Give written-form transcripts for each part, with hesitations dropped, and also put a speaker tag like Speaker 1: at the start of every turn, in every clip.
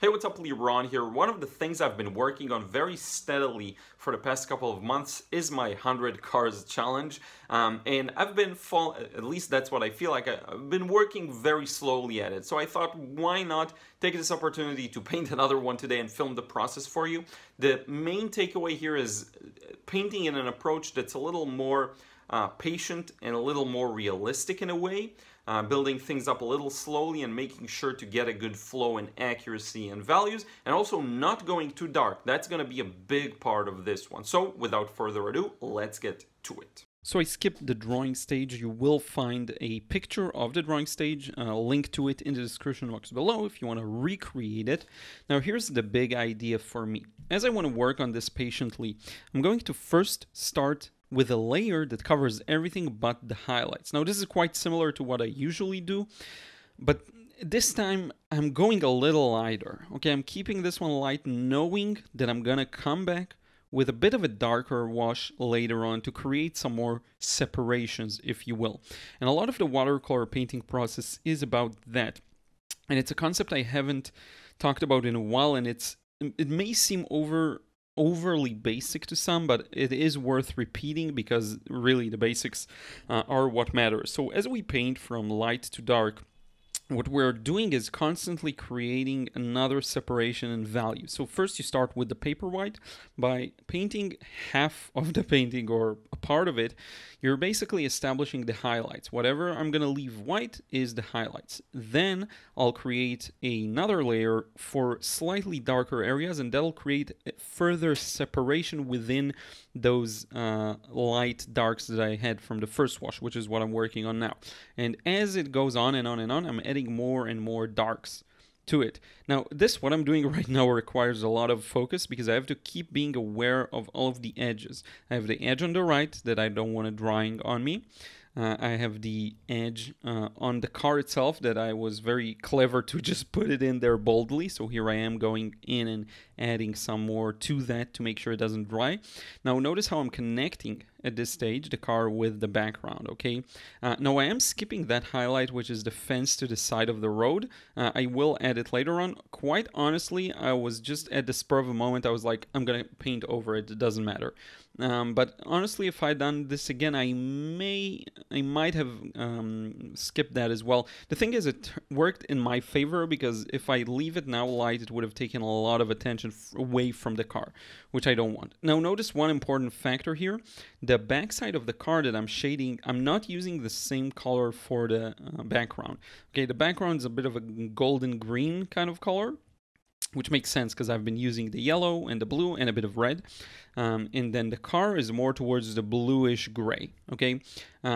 Speaker 1: Hey, what's up, Liron here. One of the things I've been working on very steadily for the past couple of months is my 100 cars challenge. And I've been, at least that's what I feel like, I've been working very slowly at it. So I thought, why not take this opportunity to paint another one today and film the process for you. The main takeaway here is painting in an approach that's a little more patient and a little more realistic in a way. Building things up a little slowly and making sure to get a good flow and accuracy and values, and also not going too dark. That's going to be a big part of this one. So without further ado, let's get to it. So I skipped the drawing stage. You will find a picture of the drawing stage, a link to it in the description box below if you want to recreate it. Now here's the big idea for me. As I want to work on this patiently, I'm going to first start with a layer that covers everything but the highlights. Now this is quite similar to what I usually do, but this time I'm going a little lighter. Okay, I'm keeping this one light, knowing that I'm gonna come back with a bit of a darker wash later on to create some more separations, if you will. And a lot of the watercolor painting process is about that. And it's a concept I haven't talked about in a while, and it may seem overly basic to some, but it is worth repeating because really the basics are what matters. So as we paint from light to dark, what we're doing is constantly creating another separation and value. So first you start with the paper white. By painting half of the painting or a part of it, you're basically establishing the highlights. Whatever I'm going to leave white is the highlights. Then I'll create another layer for slightly darker areas, and that'll create further separation within those light darks that I had from the first wash, which is what I'm working on now. And as it goes on and on and on, I'm adding more and more darks to it. Now what I'm doing right now requires a lot of focus because I have to keep being aware of all of the edges. I have the edge on the right that I don't want it drying on me. I have the edge on the car itself that I was very clever to just put it in there boldly. So here I am going in and adding some more to that to make sure it doesn't dry. Now notice how I'm connecting at this stage the car with the background, okay? Now I am skipping that highlight, which is the fence to the side of the road. I will add it later on. Quite honestly, I was just at the spur of a moment, I was like, I'm gonna paint over it, it doesn't matter. But honestly, if I'd done this again, I might have skipped that as well. The thing is, it worked in my favor because if I leave it now light, it would have taken a lot of attention away from the car, which I don't want. Now notice one important factor here. The backside of the car that I'm shading, I'm not using the same color for the background. Okay, the background is a bit of a golden green kind of color, which makes sense because I've been using the yellow and the blue and a bit of red. And then the car is more towards the bluish gray, okay?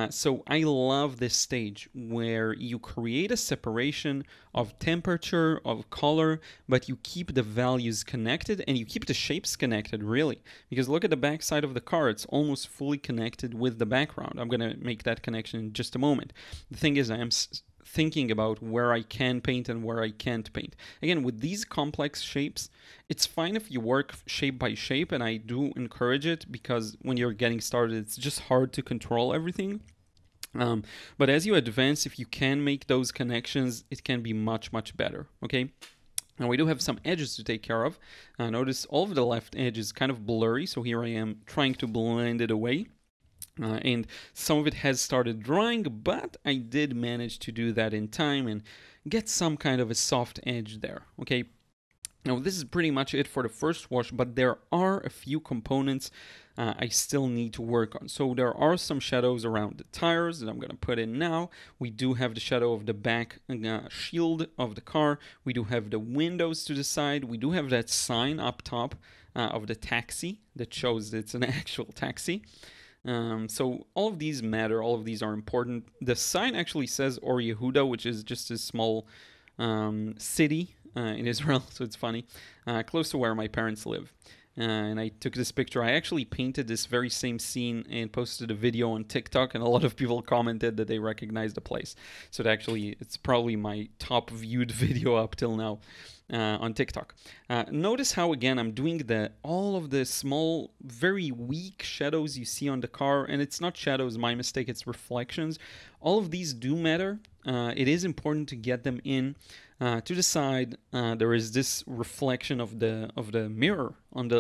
Speaker 1: So I love this stage where you create a separation of temperature, of color, but you keep the values connected and you keep the shapes connected, really. Because look at the back side of the car, it's almost fully connected with the background. I'm gonna make that connection in just a moment. The thing is, I am thinking about where I can paint and where I can't paint. Again, with these complex shapes, it's fine if you work shape by shape, and I do encourage it because when you're getting started, it's just hard to control everything. But as you advance, if you can make those connections, it can be much, much better, okay? Now we do have some edges to take care of. Notice all of the left edge is kind of blurry, so here I am trying to blend it away. And some of it has started drying, but I did manage to do that in time and get some kind of a soft edge there, okay? Now this is pretty much it for the first wash, but there are a few components I still need to work on. So there are some shadows around the tires that I'm going to put in now. We do have the shadow of the back shield of the car. We do have the windows to the side. We do have that sign up top of the taxi that shows it's an actual taxi. So all of these matter, all of these are important. The sign actually says Or Yehuda, which is just a small city in Israel, so it's funny, close to where my parents live. And I took this picture. I actually painted this very same scene and posted a video on TikTok, and a lot of people commented that they recognized the place. So it's probably my top viewed video up till now on TikTok. Notice how, again, I'm doing all of the small, very weak shadows you see on the car, and it's not shadows, my mistake, it's reflections. All of these do matter. It is important to get them in.
Speaker 2: To the side, there is this reflection of the mirror on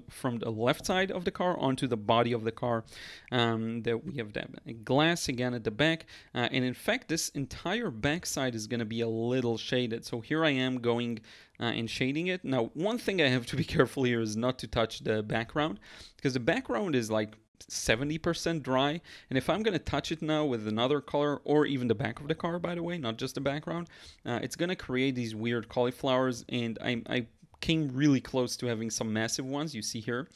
Speaker 2: from the left side of the car onto the body of the car. That we have that glass again at the back, and in fact, this entire back side is going to be a little shaded. So here I am going and shading it. Now, one thing I have to be careful here is not to touch the background, because the background is like 70% dry, and if I'm going to touch it now with another color, or even the back of the car, by the way, not just the background, it's going to create these weird cauliflowers, and I came really close to having some massive ones you see here.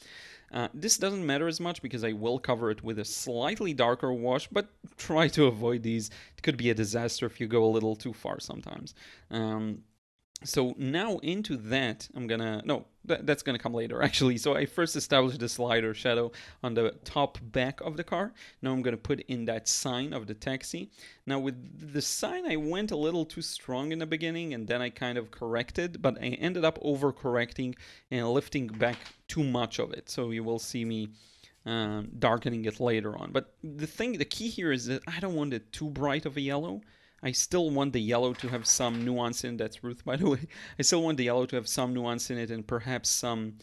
Speaker 2: This doesn't matter as much because I will cover it with a slightly darker wash, but try to avoid these. It could be a disaster if you go a little too far sometimes. So now into that, that's gonna come later actually. So I first established the slider shadow on the top back of the car. Now I'm gonna put in that sign of the taxi. Now with the sign, I went a little too strong in the beginning, and then I kind of corrected, but I ended up overcorrecting and lifting back too much of it. So you will see me darkening it later on. But the key here is that I don't want it too bright of a yellow. I still want the yellow to have some nuance in it. That's Ruth, by the way. I still want the yellow to have some nuance in it, and perhaps some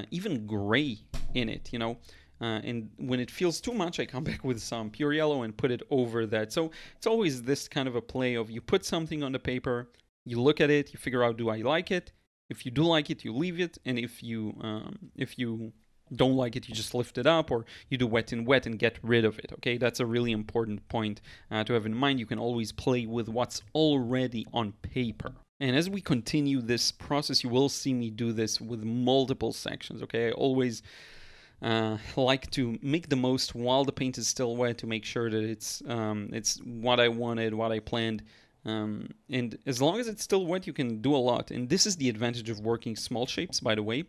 Speaker 2: even gray in it, you know. And when it feels too much, I come back with some pure yellow and put it over that. So it's always this kind of a play of you put something on the paper, you look at it, you figure out, do I like it? If you do like it, you leave it, and if you don't like it, you just lift it up, or you do wet in wet and get rid of it. Okay, that's a really important point to have in mind. You can always play with what's already on paper. And as we continue this process, you will see me do this with multiple sections. Okay, I always like to make the most while the paint is still wet, to make sure that it's what I wanted, what I planned. And as long as it's still wet, you can do a lot. And this is the advantage of working small shapes, by the way.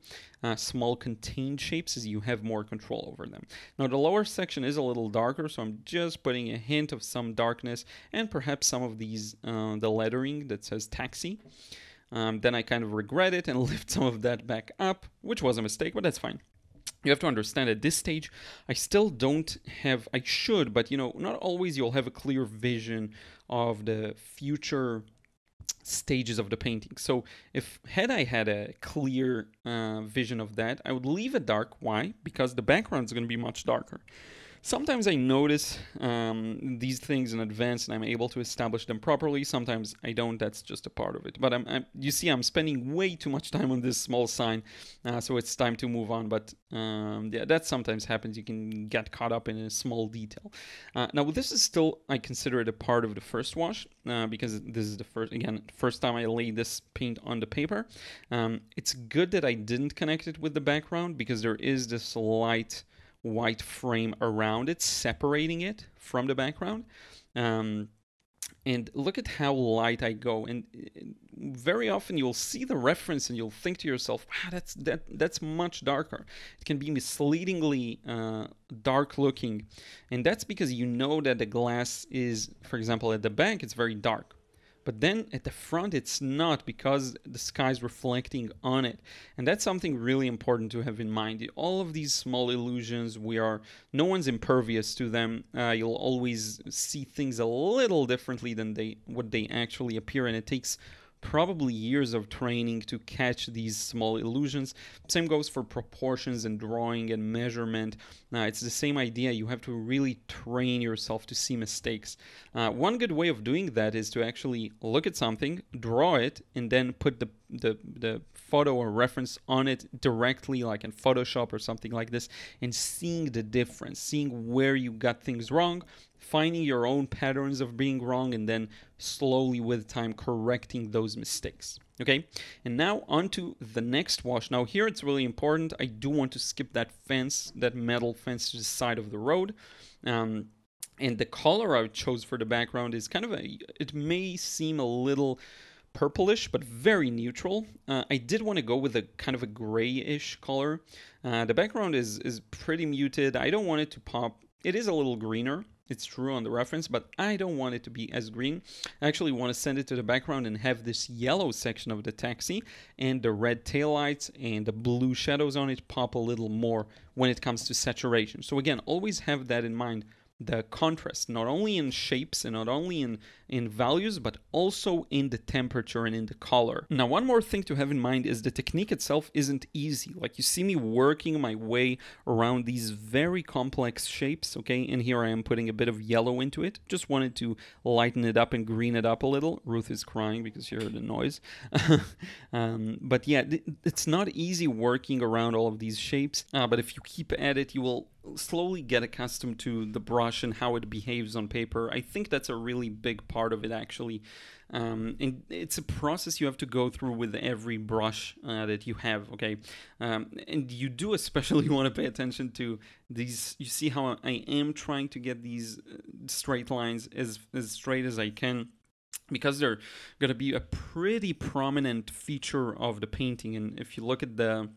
Speaker 2: Small contained shapes, is you have more control over them. Now the lower section is a little darker, so I'm just putting a hint of some darkness, and perhaps some of these, the lettering that says taxi. Then I kind of regret it and lift some of that back up, which was a mistake, but that's fine. You have to understand at this stage, I still don't have, I should, but you know, not always you'll have a clear vision of the future stages of the painting. So had I had a clear vision of that, I would leave it dark. Why? Because the background is going to be much darker. Sometimes I notice these things in advance and I'm able to establish them properly. Sometimes I don't. That's just a part of it. But you see, I'm spending way too much time on this small sign, so it's time to move on. But yeah, that sometimes happens. You can get caught up in a small detail. Now, this is still, I consider it a part of the first wash because this is the first time I laid this paint on the paper. It's good that I didn't connect it with the background because there is this light white frame around it, separating it from the background. And look at how light I go. And very often you'll see the reference and you'll think to yourself, wow, that's much darker. It can be misleadingly dark looking. And that's because you know that the glass is, for example, at the back, it's very dark. But then at the front, it's not, because the sky is reflecting on it. And that's something really important to have in mind. All of these small illusions, no one's impervious to them. You'll always see things a little differently than what they actually appear, and it takes probably years of training to catch these small illusions. Same goes for proportions and drawing and measurement. It's the same idea. You have to really train yourself to see mistakes. One good way of doing that is to actually look at something, draw it, and then put the photo or reference on it directly, like in Photoshop or something like this, and seeing the difference, seeing where you got things wrong, finding your own patterns of being wrong, and then slowly with time correcting those mistakes. Okay, and now on to the next wash. Now here it's really important. I do want to skip that fence, that metal fence to the side of the road. And the color I chose for the background is kind of it may seem a little purplish, but very neutral. I did want to go with a kind of a grayish color. The background is pretty muted. I don't want it to pop. It is a little greener. It's true on the reference, but I don't want it to be as green. I actually want to send it to the background and have this yellow section of the taxi and the red taillights and the blue shadows on it pop a little more when it comes to saturation. So again, always have that in mind. the contrast, not only in shapes and not only in values, but also in the temperature and in the color. Now, one more thing to have in mind is the technique itself isn't easy. Like, you see me working my way around these very complex shapes, okay? And here I am putting a bit of yellow into it. Just wanted to lighten it up and green it up a little. Ruth is crying because you heard the noise. But yeah, it's not easy working around all of these shapes, but if you keep at it, you will slowly get accustomed to the brush and how it behaves on paper. I think that's a really big part of it, actually. And it's a process you have to go through with every brush that you have, okay? And you do especially want to pay attention to these. You see how I am trying to get these straight lines as straight as I can, because they're going to be a pretty prominent feature of the painting. And if you look at the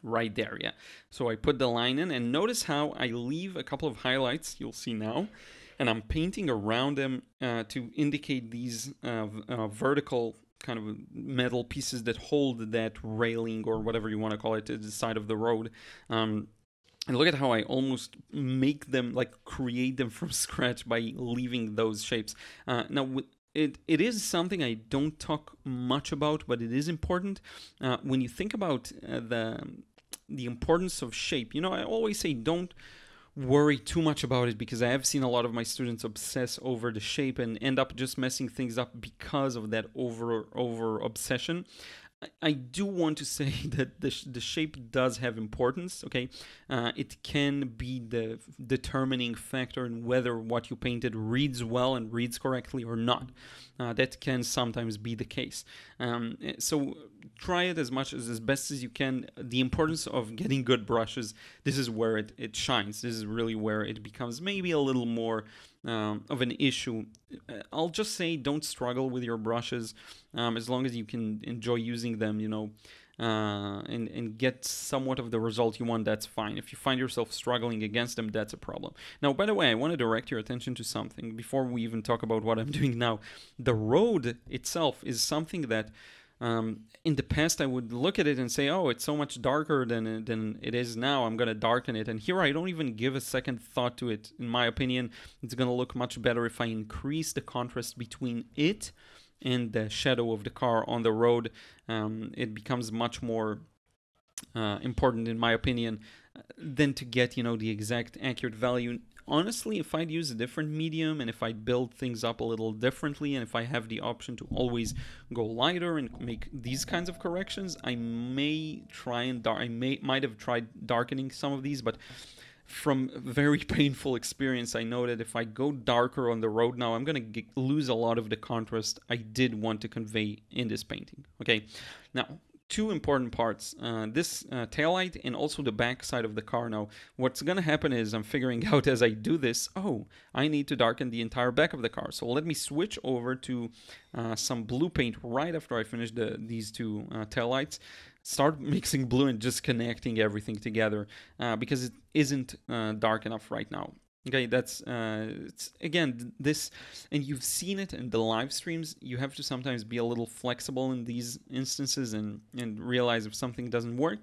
Speaker 2: right there, yeah. So I put the line in, and notice how I leave a couple of highlights, you'll see now, and I'm painting around them to indicate these vertical kind of metal pieces that hold that railing, or whatever you want to call it, to the side of the road. And look at how I almost make them, like create them from scratch by leaving those shapes. Now, it is something I don't talk much about, but it is important. When you think about the importance of shape, I always say don't worry too much about it, because I have seen a lot of my students obsess over the shape and end up just messing things up because of that over obsession. I do want to say that the shape does have importance, okay? It can be the determining factor in whether what you painted reads well and reads correctly or not. That can sometimes be the case. So try it as best as you can. The importance of getting good brushes, this is where it shines. This is really where it becomes maybe a little more of an issue. I'll just say don't struggle with your brushes, as long as you can enjoy using them, and get somewhat of the result you want, that's fine. If you find yourself struggling against them, that's a problem. Now, by the way, I want to direct your attention to something before we even talk about what I'm doing now. The road itself is something that in the past I would look at it and say, oh, it's so much darker than it is now, I'm going to darken it. And here I don't even give a second thought to it. In my opinion, it's going to look much better if I increase the contrast between it and the shadow of the car on the road. It becomes much more important, in my opinion, than to get, the exact accurate value. Honestly, if I'd use a different medium and if I build things up a little differently, and if I have the option to always go lighter and make these kinds of corrections, I may try and might have tried darkening some of these, but from very painful experience, I know that if I go darker on the road now, I'm going to lose a lot of the contrast I did want to convey in this painting. Okay, now, two important parts, this taillight and also the back side of the car. Now, what's going to happen is I'm figuring out as I do this, I need to darken the entire back of the car. So let me switch over to some blue paint right after I finish these two taillights. Start mixing blue and just connecting everything together because it isn't dark enough right now. Okay, that's it's, again, this, and you've seen it in the live streams. You have to sometimes be a little flexible in these instances and realize if something doesn't work,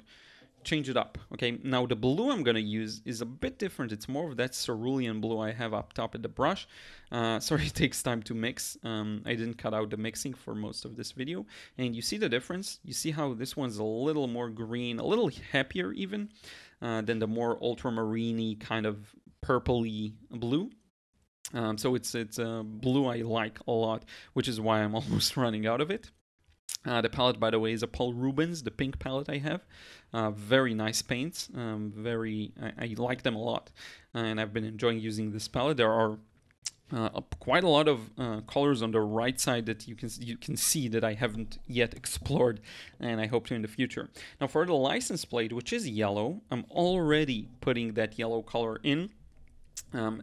Speaker 2: change it up. Okay, now the blue I'm going to use is a bit different. It's more of that cerulean blue I have up top at the brush. Sorry, it takes time to mix. I didn't cut out the mixing for most of this video. And you see the difference? You see how this one's a little more green, a little happier even than the more ultramarine-y kind of purpley blue. So it's a blue I like a lot, which is why I'm almost running out of it. The palette, by the way, is a Paul Rubens, the pink palette I have. Very nice paints. I like them a lot, and I've been enjoying using this palette. There are quite a lot of colors on the right side that you can see that I haven't yet explored, and I hope to in the future. Now, for the license plate, which is yellow, I'm already putting that yellow color in.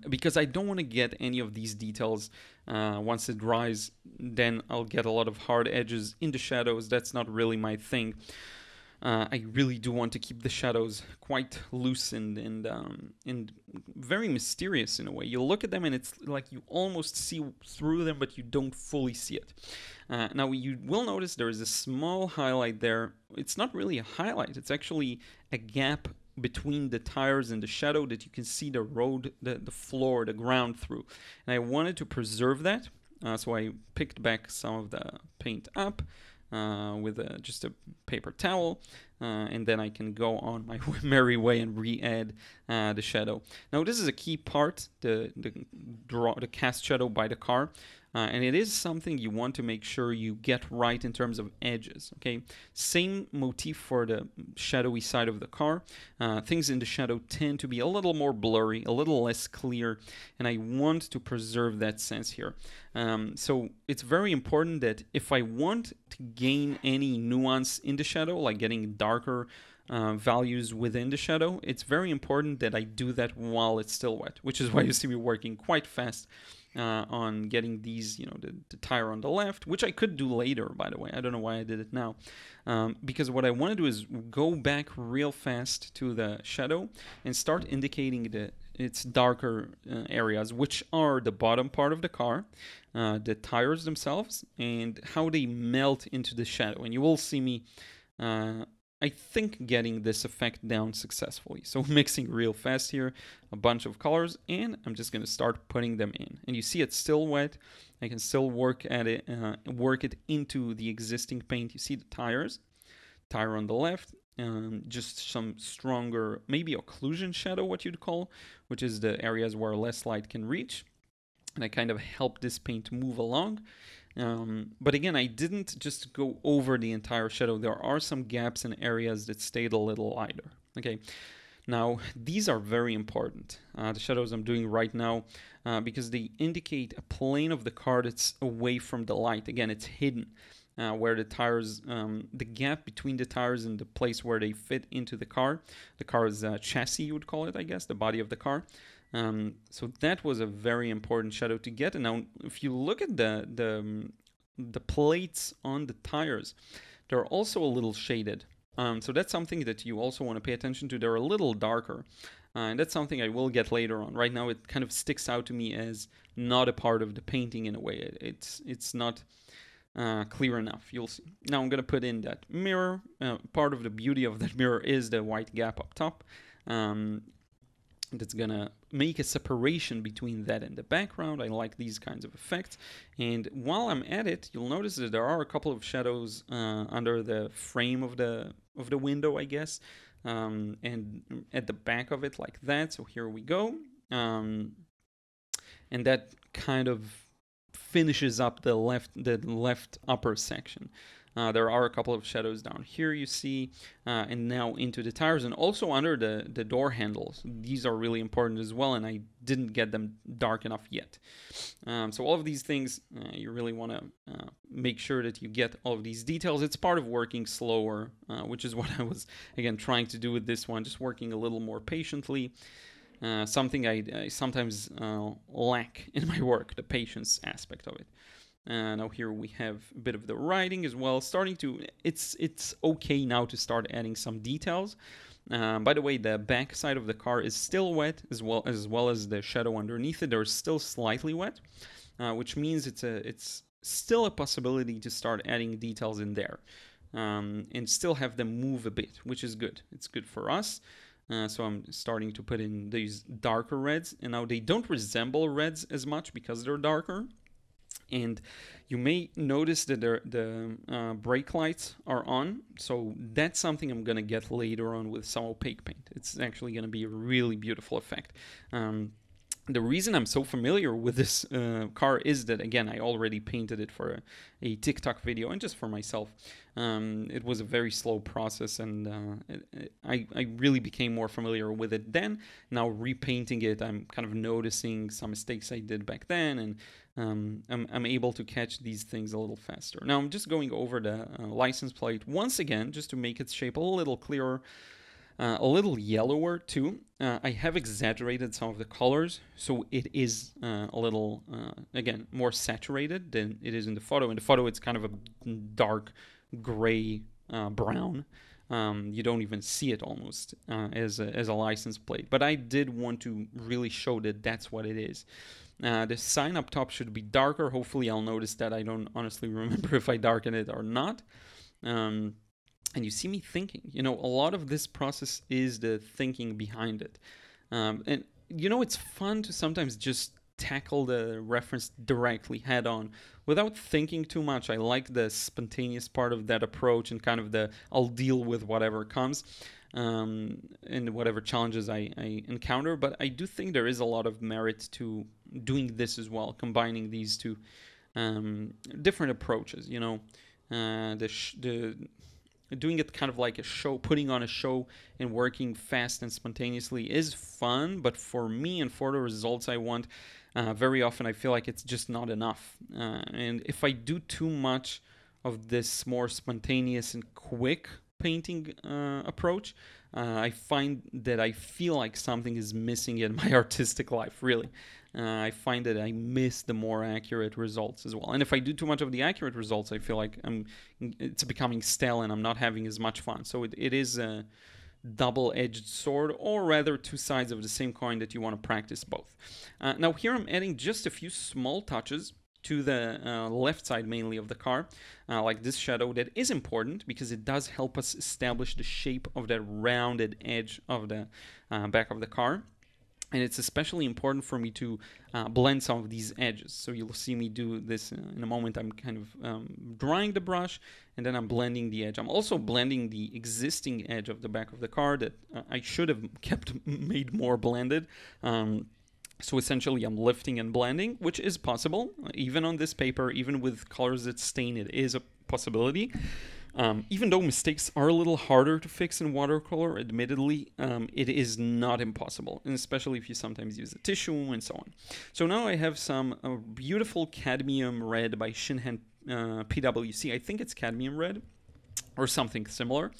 Speaker 2: Because I don't want to get any of these details once it dries. Then I'll get a lot of hard edges in the shadows. That's not really my thing. I really do want to keep the shadows quite loose and very mysterious in a way. You look at them and it's like you almost see through them, but you don't fully see it. Now you will notice there is a small highlight there. It's not really a highlight. It's actually a gap between the tires and the shadow that you can see the road, the floor, the ground through. And I wanted to preserve that, so I picked back some of the paint up with just a paper towel, and then I can go on my merry way and re-add the shadow. Now this is a key part, the cast shadow by the car. And it is something you want to make sure you get right in terms of edges, okay? Same motif for the shadowy side of the car. Things in the shadow tend to be a little more blurry, a little less clear, and I want to preserve that sense here. So it's very important that if I want to gain any nuance in the shadow, like getting darker values within the shadow, it's very important that I do that while it's still wet, which is why you see me working quite fast on getting these, the tire on the left, which I could do later, by the way. I don't know why I did it now. Because what I want to do is go back real fast to the shadow and start indicating its darker areas, which are the bottom part of the car, the tires themselves, and how they melt into the shadow. And you will see me I think getting this effect down successfully. So mixing real fast here, a bunch of colors, and I'm just going to start putting them in. And you see it's still wet. I can still work at it, work it into the existing paint. You see the tire on the left, just some stronger, maybe occlusion shadow, what you'd call, which is the areas where less light can reach. And I kind of help this paint move along. But again, I didn't just go over the entire shadow. There are some gaps and areas that stayed a little lighter. Okay, now these are very important, the shadows I'm doing right now, because they indicate a plane of the car that's away from the light. Again, it's hidden, where the tires, the gap between the tires and the place where they fit into the car's chassis, you would call it, I guess, the body of the car. So that was a very important shadow to get. And now if you look at the plates on the tires, they're also a little shaded. So that's something that you also want to pay attention to. They're a little darker. And that's something I will get later on. Right now it kind of sticks out to me as not a part of the painting in a way. It's not clear enough. You'll see. Now I'm going to put in that mirror. Part of the beauty of that mirror is the white gap up top. That's gonna make a separation between that and the background. I like these kinds of effects. And while I'm at it, you'll notice that there are a couple of shadows under the frame of the window, I guess, and at the back of it like that. So here we go, and that kind of finishes up the left upper section. There are a couple of shadows down here, you see, and now into the tires and also under the door handles. These are really important as well, and I didn't get them dark enough yet. So all of these things, you really want to make sure that you get all of these details. It's part of working slower, which is what I was, again, trying to do with this one, just working a little more patiently. Something I sometimes lack in my work, the patience aspect of it. Now here we have a bit of the writing as well. It's okay now to start adding some details. By the way, the back side of the car is still wet as well as the shadow underneath it. They're still slightly wet, which means it's still a possibility to start adding details in there and still have them move a bit, which is good. It's good for us. So I'm starting to put in these darker reds, and now they don't resemble reds as much because they're darker. And you may notice that the brake lights are on, so that's something I'm going to get later on with some opaque paint. It's actually going to be a really beautiful effect. The reason I'm so familiar with this car is that, again, I already painted it for a TikTok video and just for myself. It was a very slow process, and I really became more familiar with it then. Now repainting it, I'm kind of noticing some mistakes I did back then, and I'm able to catch these things a little faster. Now I'm just going over the license plate once again, just to make its shape a little clearer. A little yellower too. I have exaggerated some of the colors, so it is a little, again, more saturated than it is in the photo. In the photo, it's kind of a dark gray brown. You don't even see it almost as a license plate. But I did want to really show that that's what it is. The sign up top should be darker. Hopefully I'll notice that. I don't honestly remember if I darken it or not. and you see me thinking. You know, a lot of this process is the thinking behind it. And, you know, it's fun to sometimes just tackle the reference directly head on without thinking too much. I like the spontaneous part of that approach and kind of the I'll deal with whatever comes and whatever challenges I encounter. But I do think there is a lot of merit to doing this as well, combining these two different approaches. You know, doing it kind of like a show, putting on a show and working fast and spontaneously is fun, but for me and for the results I want, very often I feel like it's just not enough. And if I do too much of this more spontaneous and quick painting approach, I find that I feel like something is missing in my artistic life, really. I find that I miss the more accurate results as well. And if I do too much of the accurate results, I feel like it's becoming stale and I'm not having as much fun. So it is a double-edged sword, or rather two sides of the same coin that you want to practice both. Now here I'm adding just a few small touches to the left side mainly of the car, like this shadow that is important because it does help us establish the shape of that rounded edge of the back of the car. And it's especially important for me to blend some of these edges. So you'll see me do this in a moment. I'm kind of drying the brush, and then I'm blending the edge. I'm also blending the existing edge of the back of the car that I should have made more blended. So essentially I'm lifting and blending, which is possible. Even on this paper, even with colors that stain, it is a possibility. Even though mistakes are a little harder to fix in watercolor, admittedly, it is not impossible, and especially if you sometimes use a tissue and so on. So now I have some beautiful cadmium red by Shinhan PWC. I think it's cadmium red or something similar,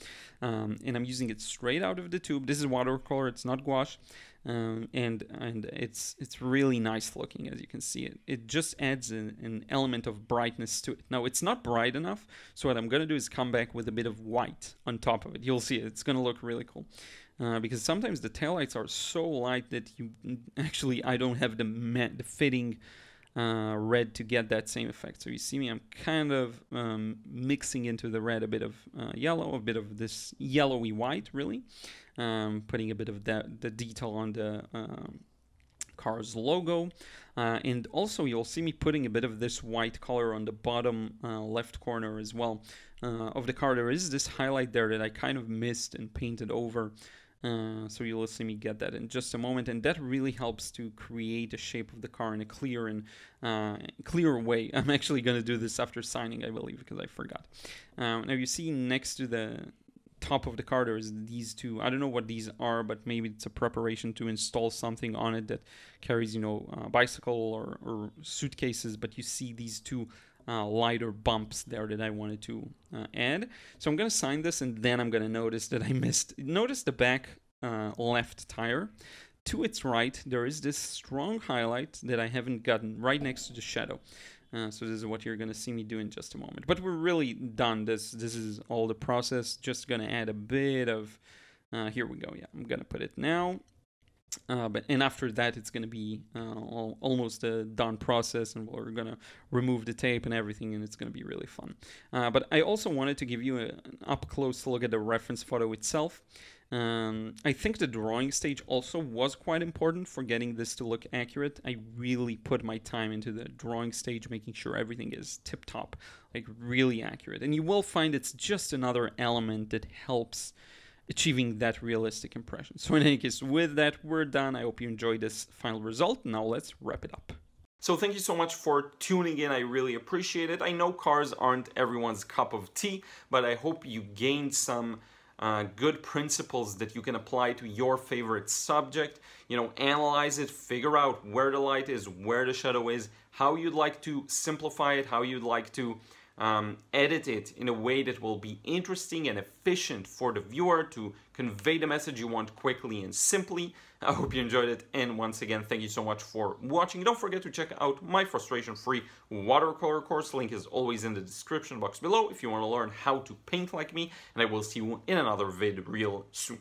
Speaker 2: and I'm using it straight out of the tube. This is watercolor, it's not gouache. And it's really nice looking, as you can see. It just adds an element of brightness to it. Now, it's not bright enough, so what I'm going to do is come back with a bit of white on top of it. You'll see it. It's going to look really cool. Because sometimes the taillights are so light that I don't have the fitting red to get that same effect. So you see me, I'm kind of mixing into the red a bit of yellow, a bit of this yellowy white, really. Putting a bit of the detail on the car's logo. And also you'll see me putting a bit of this white color on the bottom left corner as well of the car. There is this highlight there that I kind of missed and painted over. So you'll see me get that in just a moment, and that really helps to create the shape of the car in a clear and clearer way. I'm actually going to do this after signing, I believe, because I forgot. Now you see next to the top of the car there's these two, I don't know what these are, but maybe it's a preparation to install something on it that carries, you know, bicycle or suitcases, but you see these two lighter bumps there that I wanted to add. So I'm going to sign this, and then I'm going to notice that notice the back left tire. To its right, there is this strong highlight that I haven't gotten right next to the shadow. So this is what you're going to see me do in just a moment. But we're really done. This is all the process. Just going to add a bit of, here we go. Yeah, I'm going to put it now. And after that, it's going to be almost a done process, and we're going to remove the tape and everything, and it's going to be really fun. But I also wanted to give you an up-close look at the reference photo itself. I think the drawing stage also was quite important for getting this to look accurate. I really put my time into the drawing stage, making sure everything is tip-top, like really accurate. And you will find it's just another element that helps achieving that realistic impression. So in any case, with that, we're done. I hope you enjoyed this final result. Now let's wrap it up.
Speaker 1: So thank you so much for tuning in. I really appreciate it. I know cars aren't everyone's cup of tea, but I hope you gained some good principles that you can apply to your favorite subject. You know, analyze it, figure out where the light is, where the shadow is, how you'd like to simplify it, how you'd like to edit it in a way that will be interesting and efficient for the viewer to convey the message you want quickly and simply. I hope you enjoyed it, and once again, thank you so much for watching. Don't forget to check out my frustration-free watercolor course. Link is always in the description box below if you want to learn how to paint like me, and I will see you in another vid real soon.